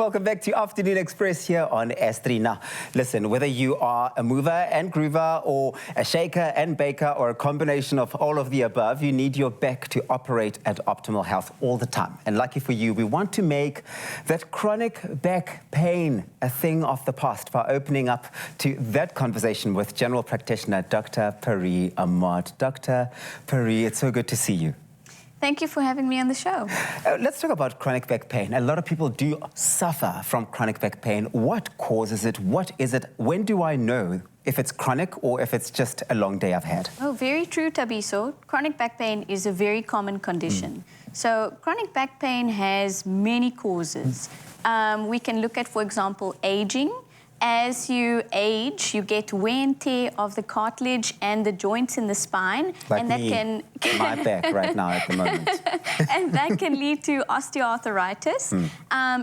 welcome back to Afternoon Express here on S3. Now, listen, whether you are a mover and groover or a shaker and baker or a combination of all of the above, you need your back to operate at optimal health all the time. And lucky for you, we want to make that chronic back pain a thing of the past by opening up to that conversation with general practitioner Dr. Pari Ahmad. Dr. Pari, it's so good to see you. Thank you for having me on the show. Let's talk about chronic back pain. A lot of people do suffer from chronic back pain. What causes it? What is it? When do I know if it's chronic or if it's just a long day I've had? Oh, very true, Tabiso. Chronic back pain is a very common condition. So chronic back pain has many causes. We can look at, for example, aging. As you age, you get wear and tear of the cartilage and the joints in the spine. Like and that me, my back right now at the moment. And that can lead to osteoarthritis.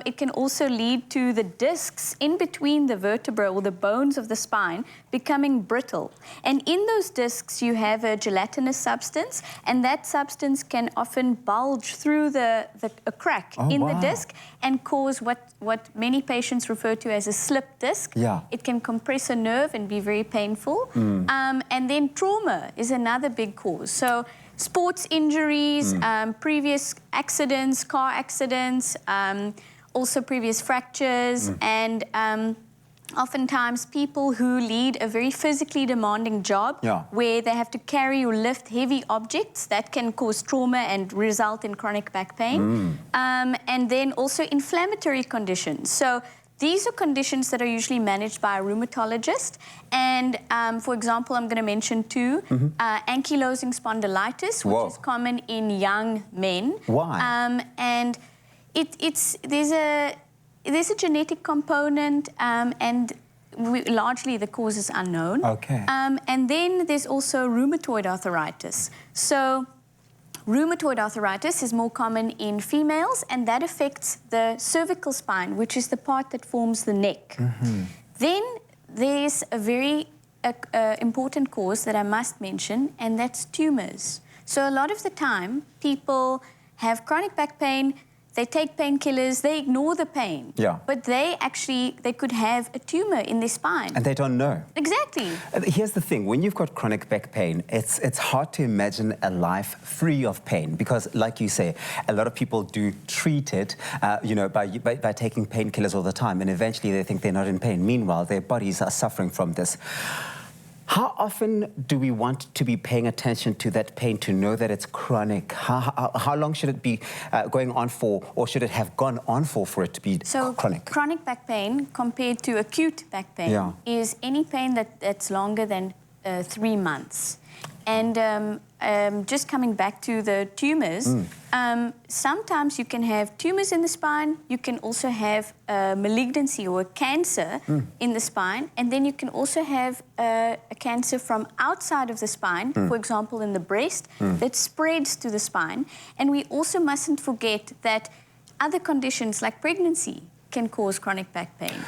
It can also lead to the discs in between the vertebrae or the bones of the spine becoming brittle. And in those discs, you have a gelatinous substance, and that substance can often bulge through a crack in the disc and cause what many patients refer to as a slip disc. Yeah. It can compress a nerve and be very painful. And then trauma is another big cause. So sports injuries, previous accidents, car accidents, also previous fractures, and oftentimes people who lead a very physically demanding job where they have to carry or lift heavy objects, that can cause trauma and result in chronic back pain. And then also inflammatory conditions. So these are conditions that are usually managed by a rheumatologist. And for example, I'm going to mention two. Ankylosing spondylitis, which is common in young men. Why? And there's a genetic component, and largely the cause is unknown. Okay. And then there's also rheumatoid arthritis. So rheumatoid arthritis is more common in females, and that affects the cervical spine, which is the part that forms the neck. Then there's a very important cause that I must mention, and that's tumors. So a lot of the time, people have chronic back pain, they take painkillers, they ignore the pain. But they could have a tumor in their spine. And they don't know. Exactly. Here's the thing, when you've got chronic back pain, it's hard to imagine a life free of pain because, like you say, a lot of people do treat it, by taking painkillers all the time, and eventually they think they're not in pain. Meanwhile, their bodies are suffering from this. How often do we want to be paying attention to that pain to know that it's chronic? How long should it be going on for, or should it have gone on for it to be chronic? Chronic back pain compared to acute back pain is any pain that's longer than 3 months. And just coming back to the tumors, sometimes you can have tumors in the spine. You can also have a malignancy or a cancer in the spine. And then you can also have a cancer from outside of the spine, for example, in the breast, that spreads to the spine. And we also mustn't forget that other conditions like pregnancy can cause chronic back pain.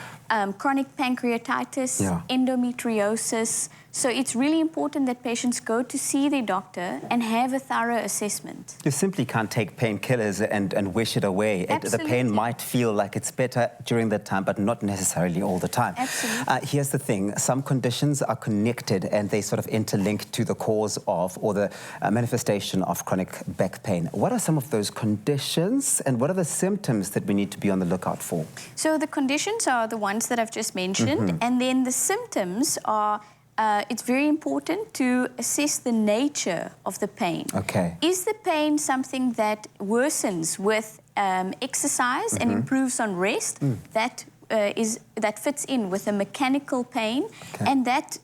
Chronic pancreatitis, endometriosis. So it's really important that patients go to see their doctor and have a thorough assessment. You simply can't take painkillers and wish it away. The pain might feel like it's better during that time, but not necessarily all the time. Absolutely. Here's the thing. Some conditions are connected and they sort of interlink to the cause of or the manifestation of chronic back pain. What are some of those conditions and what are the symptoms that we need to be on the lookout for? So the conditions are the ones that I've just mentioned, and then the symptoms are it's very important to assess the nature of the pain. Okay. Is the pain something that worsens with exercise and improves on rest? That fits in with a mechanical pain, and that's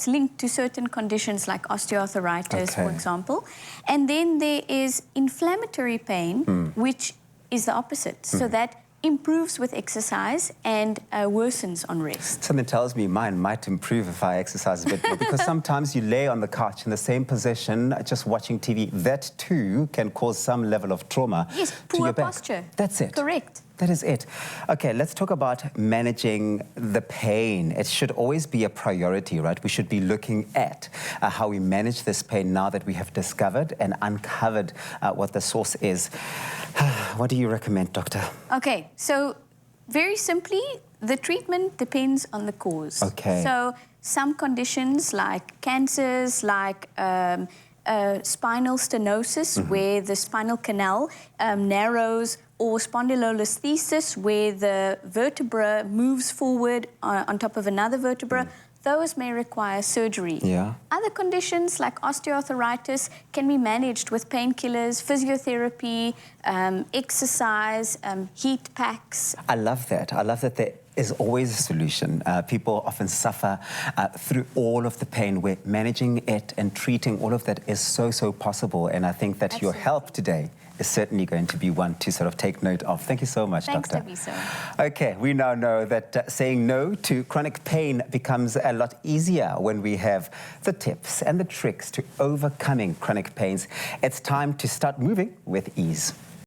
linked to certain conditions like osteoarthritis, for example. And then there is inflammatory pain, which is the opposite. So that improves with exercise and worsens on rest. Something tells me mine might improve if I exercise a bit more because sometimes you lay on the couch in the same position just watching TV. That too can cause some level of trauma Yes, to your back. posture. That's it. Correct. that is it. Okay, let's talk about managing the pain. It should always be a priority, right? We should be looking at how we manage this pain now that we have discovered and uncovered what the source is. What do you recommend, doctor? Okay, so very simply, the treatment depends on the cause. Okay. So some conditions like cancers, like spinal stenosis, where the spinal canal narrows, or spondylolisthesis, where the vertebra moves forward on top of another vertebra, those may require surgery. Yeah. Other conditions like osteoarthritis can be managed with painkillers, physiotherapy, exercise, heat packs. I love that. I love that there is always a solution. People often suffer through all of the pain, where managing it and treating all of that is so possible. And I think that your help today is certainly going to be one to sort of take note of. Thank you so much, Thanks, Doctor. Tabiso. Okay, we now know that saying no to chronic pain becomes a lot easier when we have the tips and the tricks to overcoming chronic pains. It's time to start moving with ease.